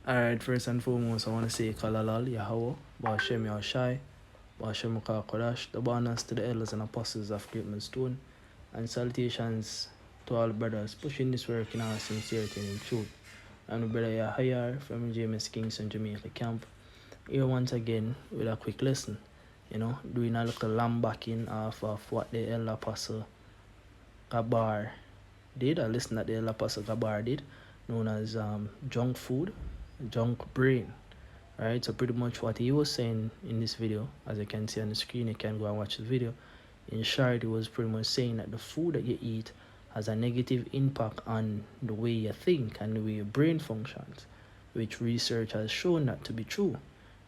Alright, first and foremost, I want to say Kalalal, Yahweh, Bashem Yahshai, Bashem Kodash, the bonus to the elders and apostles of Great Millstone, and salutations to all brothers pushing this work in our sincerity and in truth. And brother Yahya from James Kingston, Jamaica camp, here once again with a quick lesson, doing a little lambacking off of what the elder apostle Gabar did, a lesson that the elder apostle Gabar did, known as junk food, junk brain. Right, so pretty much what he was saying in this video, as you can see on the screen, you can go and watch the video. In short, he was pretty much saying that the food that you eat has a negative impact on the way you think and the way your brain functions, which research has shown that to be true.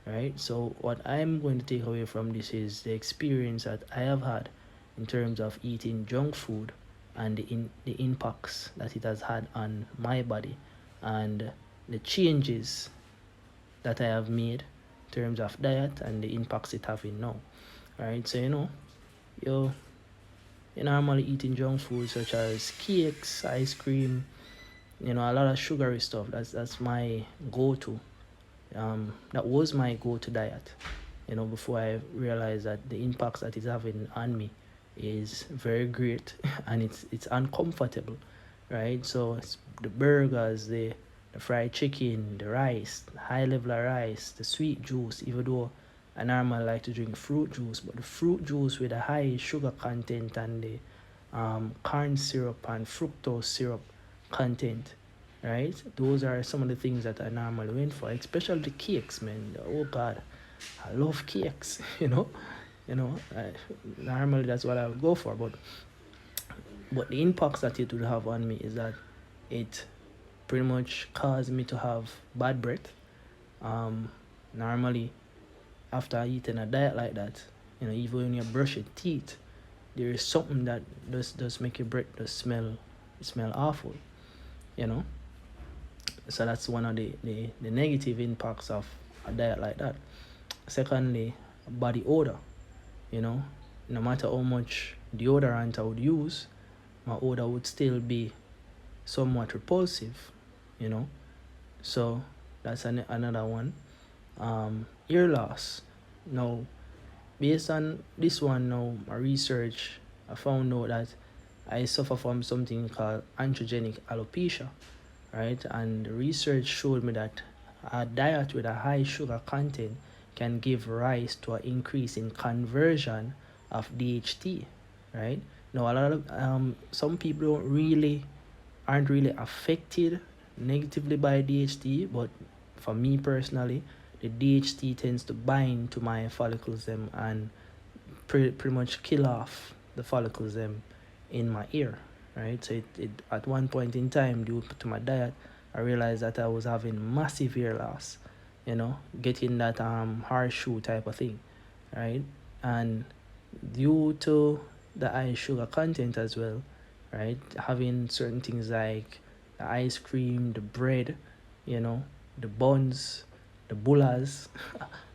Right, so what I'm going to take away from this is the experience that I have had in terms of eating junk food and the impacts that it has had on my body and the changes that I have made in terms of diet and the impacts it having now. Right, so you're normally eating junk food such as cakes, ice cream, a lot of sugary stuff. That's my go-to. That was my go-to diet, before I realized that the impacts that it's having on me is very great and it's uncomfortable, right? So it's the burgers, the fried chicken, the rice, the high level of rice, the sweet juice, even though I normally like to drink fruit juice, but the fruit juice with a high sugar content and the corn syrup and fructose syrup content, right? Those are some of the things that I normally went for, especially the cakes, man. Oh God, I love cakes, normally that's what I would go for, but the impacts that it would have on me is that it pretty much caused me to have bad breath. Normally, after eating a diet like that, even when you brush your teeth, there is something that does make your breath just smell awful, So that's one of the negative impacts of a diet like that. Secondly, body odor. No matter how much deodorant I would use, my odor would still be somewhat repulsive, So that's another one. Ear loss. Now, based on this one now, my research, I found out that I suffer from something called androgenic alopecia, right? And the research showed me that a diet with a high sugar content can give rise to an increase in conversion of DHT, right? Now, a lot of some people aren't really affected negatively by DHT, but for me personally, the DHT tends to bind to my follicles and pretty much kill off the follicles in my ear, right? So it at one point in time, due to my diet, I realized that I was having massive ear loss, getting that horseshoe type of thing, right? And due to the high sugar content as well, right? Having certain things like the ice cream, the bread, the buns, the bullas,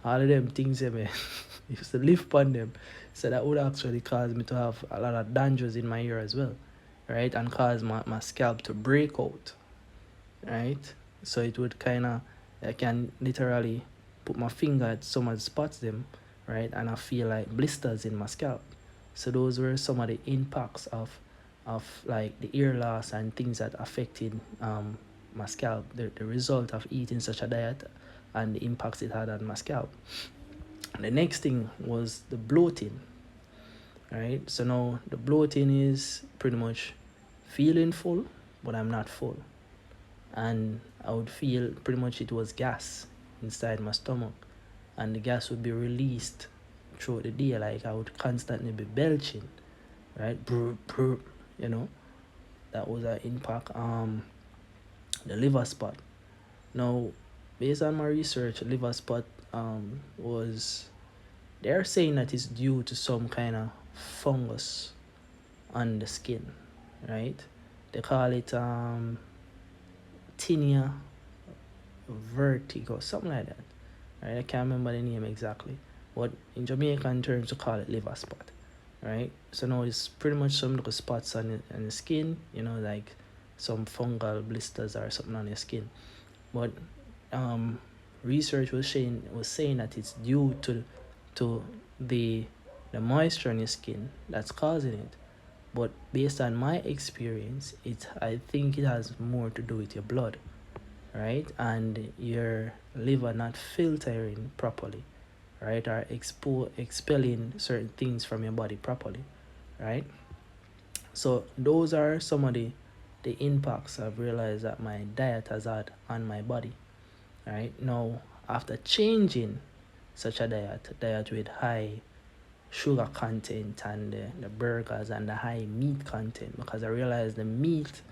all of them things, man, used to live upon them. So that would actually cause me to have a lot of dandruff in my ear as well, right? And cause my scalp to break out, right? So it would I can literally put my finger at some of the spots them, right? And I feel like blisters in my scalp. So those were some of the impacts of like the ear loss and things that affected my scalp, the result of eating such a diet and the impacts it had on my scalp. The next thing was the bloating, right? So now the bloating is pretty much feeling full, but I'm not full. And I would feel pretty much it was gas inside my stomach, and the gas would be released throughout the day. Like I would constantly be belching, right? Burp, burp, that was an impact. The liver spot. Now, based on my research, liver spot was, they're saying that it's due to some kind of fungus on the skin, right? They call it tinea vertigo, something like that. Right? I can't remember the name exactly, but in Jamaican terms, we call it liver spot, right? So now it's pretty much some little spots on the skin, like some fungal blisters or something on your skin. But research was saying that it's due to the moisture in your skin that's causing it. But based on my experience, I think it has more to do with your blood, right? And your liver not filtering properly, right? Or expelling certain things from your body properly, right? So those are some of the impacts I've realized that my diet has had on my body, right? Now, after changing such a diet with high sugar content and the burgers and the high meat content, because I realized the meat,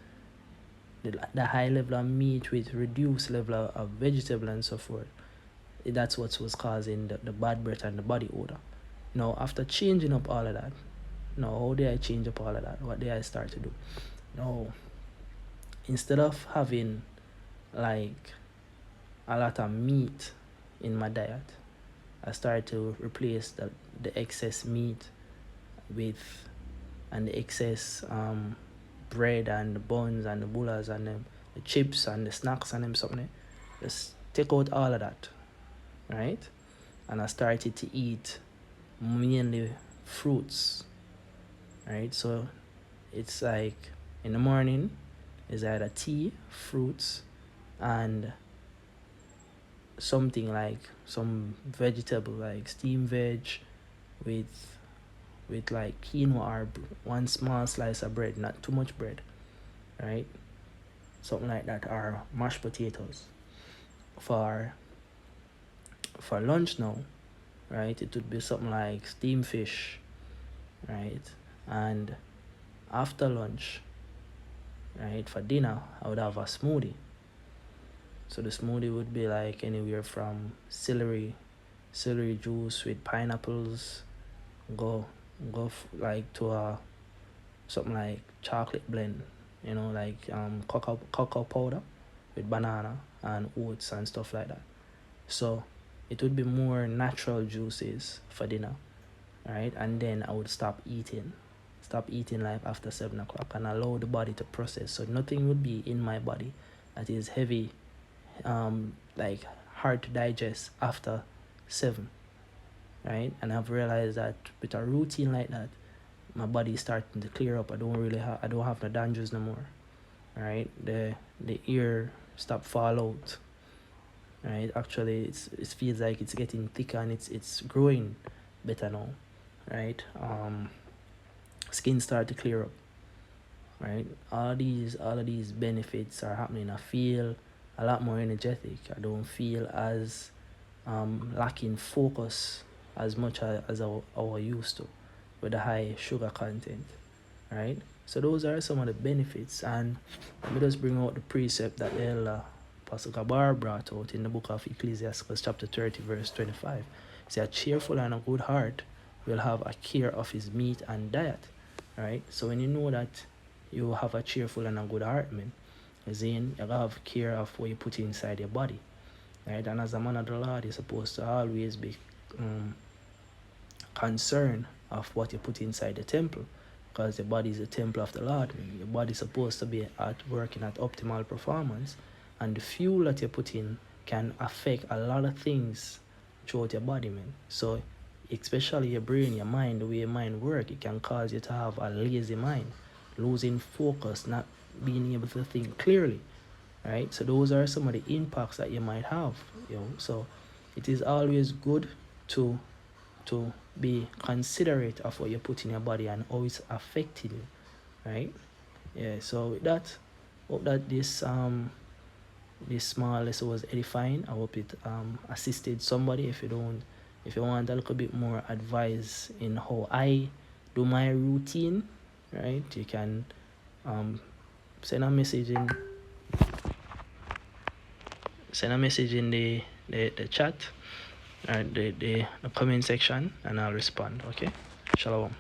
the high level of meat with reduced level of vegetable and so forth, that's what was causing the bad breath and the body odor. Now, after changing up all of that, now how did I change up all of that? What did I start to do? Now, instead of having like a lot of meat in my diet, I started to replace the excess meat with and the excess bread and the buns and the bullets and the chips and the snacks and them something. Just take out all of that, right? And I started to eat mainly fruits, right? So it's like in the morning is either tea, fruits, and something like some vegetable like steamed veg with like quinoa or one small slice of bread, not too much bread, right? Something like that, or mashed potatoes. For lunch now, right, it would be something like steamed fish, right? And after lunch, right, for dinner, I would have a smoothie. So the smoothie would be like anywhere from celery juice with pineapples, go like to a something like chocolate blend, like cocoa powder with banana and oats and stuff like that. So it would be more natural juices for dinner, right? And then I would stop eating like after 7 o'clock and allow the body to process. So nothing would be in my body that is heavy, like hard to digest after 7, right? And I've realized that with a routine like that, my body is starting to clear up. I don't have the dandruff no more, right? The ear stop fall out, right? Actually, it feels like it's getting thicker and it's growing better now, right? Skin start to clear up, right? All of these benefits are happening. I feel a lot more energetic. I don't feel as lacking focus as much as I used to with the high sugar content, right? So those are some of the benefits, and let me just bring out the precept that the elder Pastor Gabar brought out in the book of Ecclesiastes chapter 30 verse 25. Say, a cheerful and a good heart will have a care of his meat and diet, right? So when you know that you have a cheerful and a good heart, man, as in you have care of what you put inside your body, right? And as a man of the Lord, you're supposed to always be concerned of what you put inside the temple, because the body is the temple of the Lord. Your body is supposed to be working at optimal performance, and the fuel that you put in can affect a lot of things throughout your body, man. So especially your brain, your mind, the way your mind works, it can cause you to have a lazy mind, losing focus, not being able to think clearly, right? So those are some of the impacts that you might have, So it is always good to be considerate of what you put in your body and how it's affecting you, right? Yeah, so with that, hope that this small lesson was edifying. I hope it assisted somebody. If you want a little bit more advice in how I do my routine, right, you can send a message in the chat, or the comment section, and I'll respond. Okay, shalom.